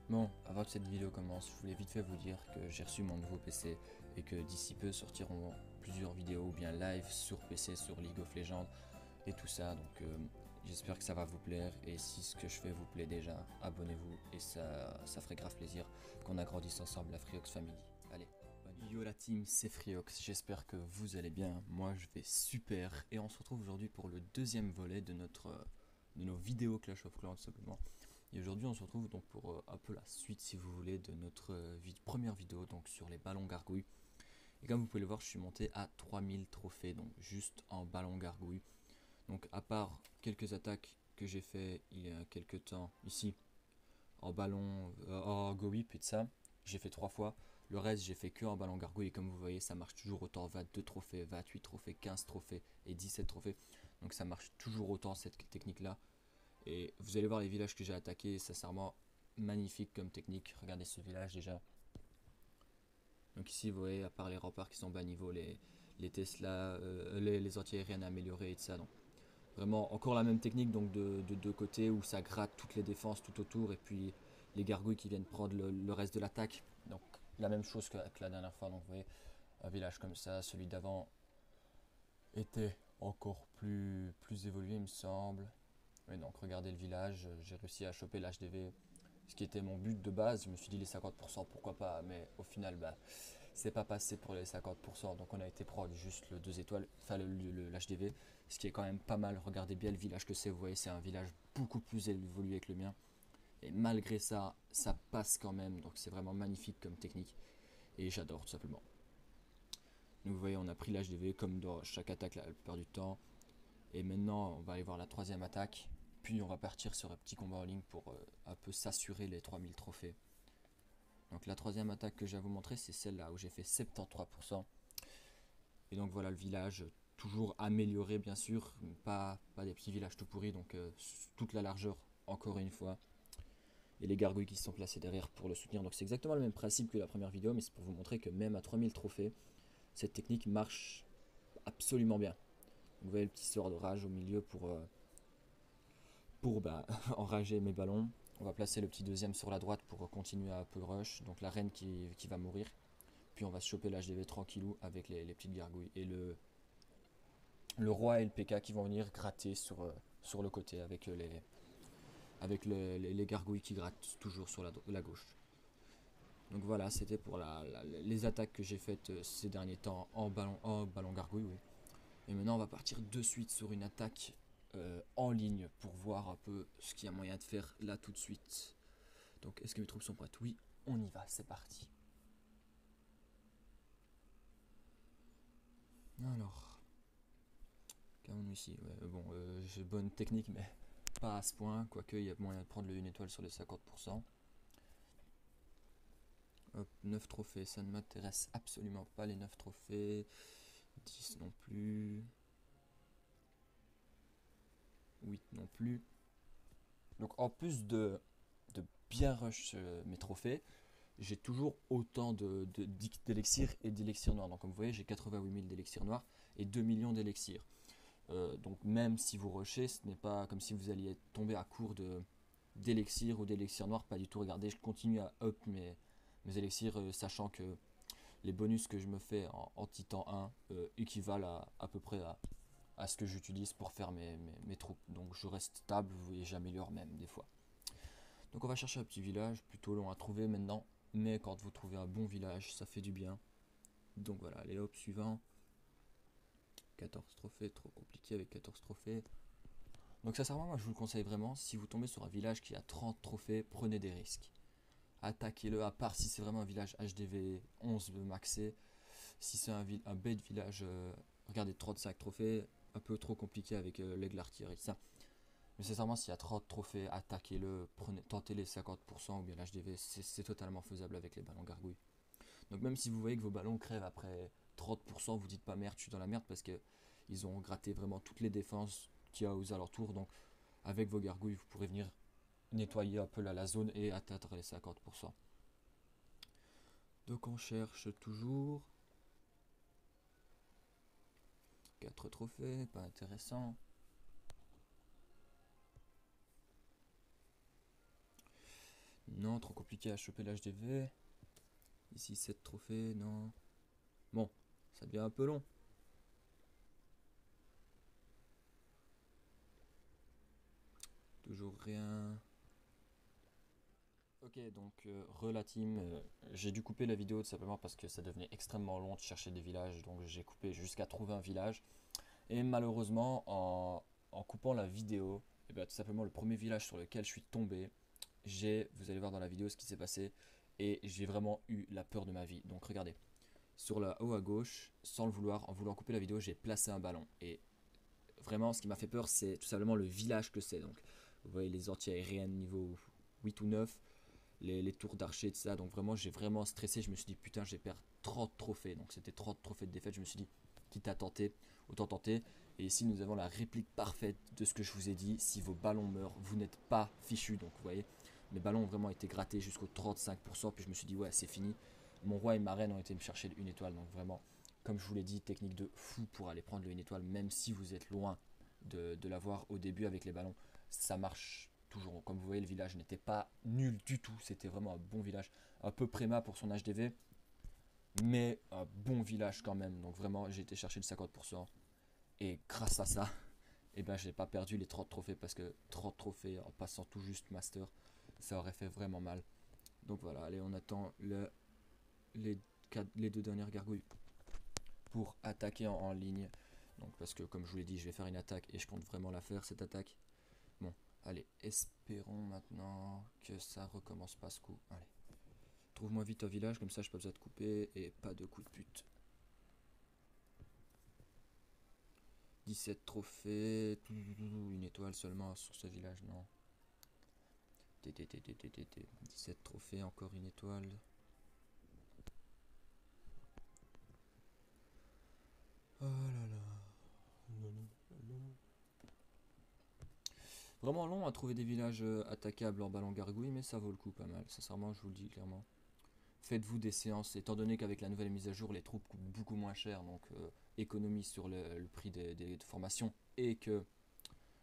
Bon, avant que cette vidéo commence, je voulais vite fait vous dire que j'ai reçu mon nouveau PC et que d'ici peu sortiront plusieurs vidéos ou bien live sur PC, sur League of Legends et tout ça. Donc j'espère que ça va vous plaire et si ce que je fais vous plaît déjà, abonnez-vous et ça ferait grave plaisir qu'on agrandisse ensemble la Friox Family. Allez, yo la team, c'est Friox, j'espère que vous allez bien, moi je vais super et on se retrouve aujourd'hui pour le deuxième volet de nos vidéos Clash of Clans tout simplement. Et aujourd'hui on se retrouve donc pour un peu la suite si vous voulez de notre première vidéo donc sur les ballons gargouilles. Et comme vous pouvez le voir je suis monté à 3000 trophées donc juste en ballon gargouille. Donc à part quelques attaques que j'ai fait il y a quelques temps ici en ballon en go whip et de ça, j'ai fait 3 fois. Le reste j'ai fait que en ballon gargouille et comme vous voyez ça marche toujours autant, 22 trophées, 28 trophées, 15 trophées et 17 trophées. Donc ça marche toujours autant cette technique là. Et vous allez voir les villages que j'ai attaqués, sincèrement magnifique comme technique. Regardez ce village déjà. Donc ici vous voyez à part les remparts qui sont bas niveau, les Tesla, les anti-aériennes améliorées et tout ça. Donc vraiment encore la même technique donc de deux côtés où ça gratte toutes les défenses tout autour et puis les gargouilles qui viennent prendre le reste de l'attaque. Donc la même chose que la dernière fois. Donc vous voyez un village comme ça, celui d'avant était encore plus évolué il me semble. Et donc regardez le village, j'ai réussi à choper l'HDV, ce qui était mon but de base. Je me suis dit les 50% pourquoi pas, mais au final bah c'est pas passé pour les 50%, donc on a été prod juste le 2 étoiles, enfin l'HDV, ce qui est quand même pas mal. Regardez bien le village que c'est, vous voyez c'est un village beaucoup plus évolué que le mien, et malgré ça, ça passe quand même, donc c'est vraiment magnifique comme technique, et j'adore tout simplement. Donc vous voyez on a pris l'HDV comme dans chaque attaque la plupart du temps, et maintenant on va aller voir la troisième attaque, puis on va partir sur un petit combat en ligne pour un peu s'assurer les 3000 trophées. Donc la troisième attaque que j'ai à vous montrer c'est celle-là où j'ai fait 73%. Et donc voilà le village, toujours amélioré bien sûr, pas des petits villages tout pourris, donc toute la largeur encore une fois. Et les gargouilles qui sont placées derrière pour le soutenir. Donc c'est exactement le même principe que la première vidéo, mais c'est pour vous montrer que même à 3000 trophées, cette technique marche absolument bien. Donc, vous voyez le petit sort de rage au milieu pour enrager mes ballons. On va placer le petit deuxième sur la droite pour continuer à un peu rush. Donc la reine qui va mourir. Puis on va se choper l'HDV tranquillou avec les petites gargouilles. Et le roi et le PK qui vont venir gratter sur le côté avec les gargouilles qui grattent toujours sur la gauche. Donc voilà, c'était pour les attaques que j'ai faites ces derniers temps en ballon gargouille. Oui. Et maintenant on va partir de suite sur une attaque en ligne pour voir un peu ce qu'il y a moyen de faire là tout de suite. Donc est-ce que mes troupes sont prêtes? Oui, on y va, c'est parti. Alors, calme ici, ouais, bon, j'ai bonne technique mais pas à ce point, quoique il y a moyen de prendre le 1 étoile sur les 50%. Hop, 9 trophées, ça ne m'intéresse absolument pas les 9 trophées. 10 non plus. 8 non plus. Donc en plus de bien rush mes trophées, j'ai toujours autant d'élixir et d'élixir noir. Donc comme vous voyez, j'ai 88 000 d'élixir noir et 2 millions d'élixir. Donc même si vous rushez, ce n'est pas comme si vous alliez tomber à court d'élixir ou d'élixir noir, pas du tout. Regardez, je continue à up mes élixirs, sachant que les bonus que je me fais en Titan 1 équivalent à peu près à ce que j'utilise pour faire mes troupes. Donc je reste stable et j'améliore même des fois. Donc on va chercher un petit village, plutôt long à trouver maintenant, mais quand vous trouvez un bon village, ça fait du bien. Donc voilà, les hop suivants. 14 trophées, trop compliqué avec 14 trophées. Donc sincèrement, moi je vous le conseille vraiment, si vous tombez sur un village qui a 30 trophées, prenez des risques. Attaquez-le, à part si c'est vraiment un village HDV 11 maxé. Si c'est un bête village, regardez 35 trophées, un peu trop compliqué avec l'aigle artillerie, ça. Mais sincèrement, s'il y a 30 trophées, attaquez-le, tentez les 50% ou bien l'HDV, c'est totalement faisable avec les ballons gargouilles. Donc même si vous voyez que vos ballons crèvent après 30%, vous dites pas merde, je suis dans la merde parce que ils ont gratté vraiment toutes les défenses qu'il y a aux alentours. Donc avec vos gargouilles, vous pourrez venir nettoyer un peu la zone et atteindre les 50%. Donc on cherche toujours 4 trophées, pas intéressant. Non, trop compliqué à choper l'HDV. Ici 7 trophées, non. Bon, ça devient un peu long. Toujours rien. Ok, donc la team, j'ai dû couper la vidéo tout simplement parce que ça devenait extrêmement long de chercher des villages, donc j'ai coupé jusqu'à trouver un village. Et malheureusement, en coupant la vidéo, et bien, tout simplement le premier village sur lequel je suis tombé, vous allez voir dans la vidéo ce qui s'est passé, et j'ai vraiment eu la peur de ma vie. Donc regardez, sur la haut à gauche, sans le vouloir, en voulant couper la vidéo, j'ai placé un ballon. Et vraiment, ce qui m'a fait peur, c'est tout simplement le village que c'est. Donc vous voyez les anti-aériennes niveau 8 ou 9. Les tours d'archer, tout ça. Donc vraiment, j'ai vraiment stressé. Je me suis dit, putain, j'ai perdu trop de trophées. Donc c'était trop de trophées de défaite. Je me suis dit, quitte à tenter, autant tenter. Et ici, nous avons la réplique parfaite de ce que je vous ai dit. Si vos ballons meurent, vous n'êtes pas fichu. Donc vous voyez, mes ballons ont vraiment été grattés jusqu'au 35%. Puis je me suis dit, ouais, c'est fini. Mon roi et ma reine ont été me chercher une étoile. Donc vraiment, comme je vous l'ai dit, technique de fou pour aller prendre le une étoile. Même si vous êtes loin de l'avoir au début avec les ballons. Ça marche toujours. Comme vous voyez, le village n'était pas nul du tout. C'était vraiment un bon village. Un peu préma pour son HDV. Mais un bon village quand même. Donc vraiment, j'ai été chercher le 50%. Et grâce à ça, eh ben, je n'ai pas perdu les 30 trophées. Parce que 30 trophées en passant tout juste master, ça aurait fait vraiment mal. Donc voilà, allez, on attend les deux dernières gargouilles pour attaquer en ligne. Donc parce que comme je vous l'ai dit, je vais faire une attaque et je compte vraiment la faire cette attaque. Bon, allez, espérons maintenant que ça recommence pas ce coup. Allez, trouve-moi vite un village, comme ça je peux pas besoin de couper et pas de coup de pute. 17 trophées, une étoile seulement sur ce village, non. 17 trophées, encore une étoile. Oh là là. Vraiment long à trouver des villages attaquables en ballon gargouille, mais ça vaut le coup pas mal. Sincèrement, je vous le dis clairement. Faites-vous des séances, étant donné qu'avec la nouvelle mise à jour, les troupes coûtent beaucoup moins cher, donc économie sur le prix des formations, et que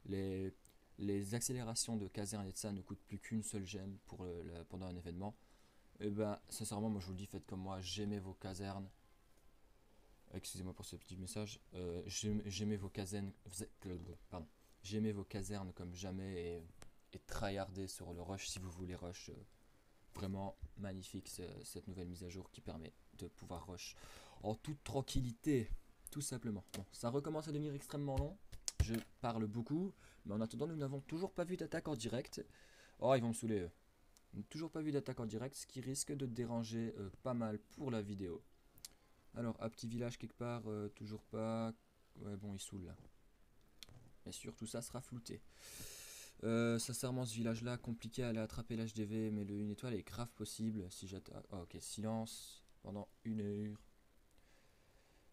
les accélérations de caserne et de ça ne coûtent plus qu'une seule gemme pour pendant un événement. Et ben, sincèrement, moi je vous le dis, faites comme moi, j'aimais vos casernes. Excusez-moi pour ce petit message. J'aimais vos casernes. Pardon. J'aimais vos casernes comme jamais et tryharder sur le rush si vous voulez rush. Vraiment magnifique cette nouvelle mise à jour qui permet de pouvoir rush en toute tranquillité, tout simplement. Bon, ça recommence à devenir extrêmement long. Je parle beaucoup, mais en attendant, nous n'avons toujours pas vu d'attaque en direct. Oh, ils vont me saouler eux. Toujours pas vu d'attaque en direct, ce qui risque de déranger pas mal pour la vidéo. Alors, un petit village quelque part, toujours pas. Ouais, bon, il saoule là. Bien sûr, tout ça sera flouté. Sincèrement, ce village-là, compliqué à aller attraper l'HDV, mais le 1 étoile est grave possible si j'attaque. Oh, ok, silence pendant 1 heure.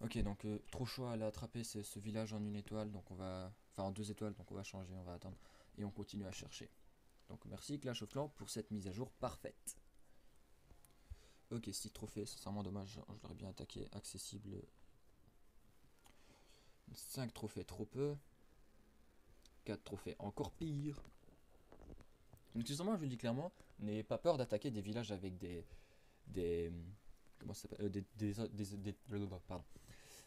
Ok, donc trop chaud à aller attraper ce village en 1 étoile, donc on va. Enfin, en 2 étoiles, donc on va changer, on va attendre. Et on continue à chercher. Donc merci Clash of Clans pour cette mise à jour parfaite. Ok, 6 trophées, sincèrement dommage, je l'aurais bien attaqué, accessible. 5 trophées, trop peu. 4 trophées, encore pire. Donc sincèrement, je vous le dis clairement, n'ayez pas peur d'attaquer des villages avec des comment ça s'appelle pardon,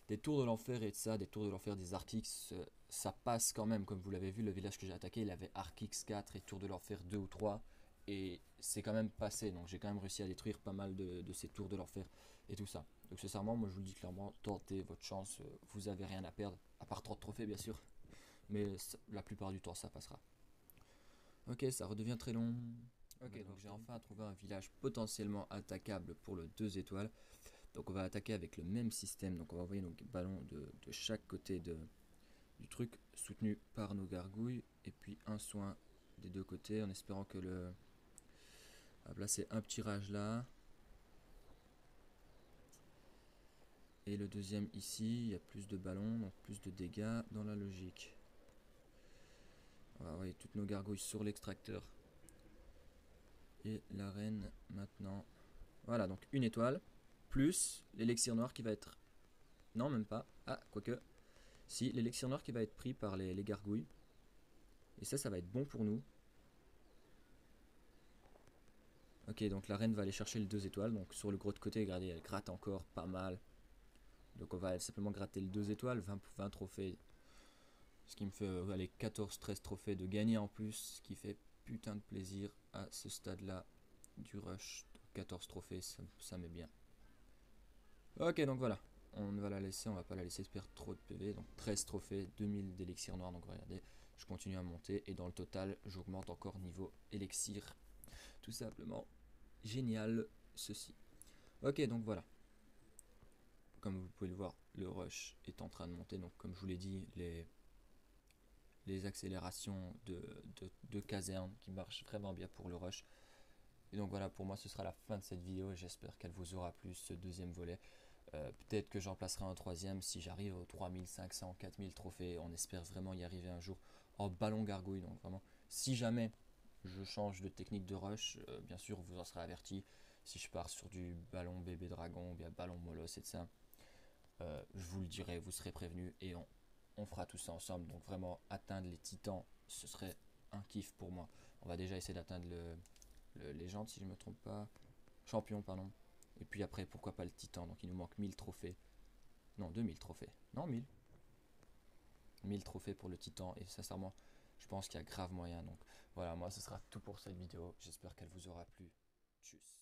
des tours de l'enfer et de ça, des tours de l'enfer, des Archix, ça passe quand même. Comme vous l'avez vu, le village que j'ai attaqué, il avait Archix 4 et tours de l'enfer 2 ou 3, et c'est quand même passé. Donc j'ai quand même réussi à détruire pas mal de ces tours de l'enfer et tout ça. Donc sincèrement, moi je vous le dis clairement, tentez votre chance, vous avez rien à perdre, à part 30 trophées bien sûr, mais la plupart du temps ça passera. Ok, ça redevient très long. Ok, donc j'ai enfin trouvé un village potentiellement attaquable pour le 2 étoiles. Donc on va attaquer avec le même système. Donc on va envoyer nos ballons de chaque côté du truc, soutenu par nos gargouilles. Et puis un soin des deux côtés, en espérant que le... On va placer un petit rage là. Et le deuxième ici, il y a plus de ballons, donc plus de dégâts dans la logique. On va envoyer toutes nos gargouilles sur l'extracteur. Et la reine maintenant. Voilà, donc 1 étoile. Plus l'élixir noir qui va être... Non, même pas. Ah, quoique. Si, l'élixir noir qui va être pris par les gargouilles. Et ça va être bon pour nous. Ok, donc la reine va aller chercher les 2 étoiles. Donc sur le gros de côté, regardez, elle gratte encore pas mal. Donc on va simplement gratter les 2 étoiles, 20 trophées. Ce qui me fait aller 14-13 trophées de gagner en plus. Ce qui fait putain de plaisir à ce stade-là du rush. 14 trophées, ça met bien. Ok, donc voilà. On va la laisser, on va pas la laisser perdre trop de PV. Donc 13 trophées, 2000 d'élixir noir. Donc regardez, je continue à monter. Et dans le total, j'augmente encore niveau élixir. Tout simplement génial ceci. Ok, donc voilà. Comme vous pouvez le voir, le rush est en train de monter. Donc comme je vous l'ai dit, les accélérations de caserne qui marchent vraiment bien pour le rush. Et donc voilà, pour moi ce sera la fin de cette vidéo. J'espère qu'elle vous aura plu, ce deuxième volet. Peut-être que j'en placerai un troisième si j'arrive aux 3500, 4000 trophées. On espère vraiment y arriver un jour en ballon gargouille. Donc vraiment, si jamais je change de technique de rush, bien sûr vous en serez averti. Si je pars sur du ballon bébé dragon ou bien ballon molosse et de ça, je vous le dirai, vous serez prévenu et on fera tout ça ensemble. Donc vraiment atteindre les titans, ce serait un kiff pour moi. On va déjà essayer d'atteindre le légende si je ne me trompe pas. Champion, pardon. Et puis après, pourquoi pas le titan. Donc il nous manque 1000 trophées. Non, 2000 trophées. Non, 1000. 1000 trophées pour le titan. Et sincèrement, je pense qu'il y a grave moyen. Donc voilà, moi ce sera tout pour cette vidéo. J'espère qu'elle vous aura plu. Tchuss.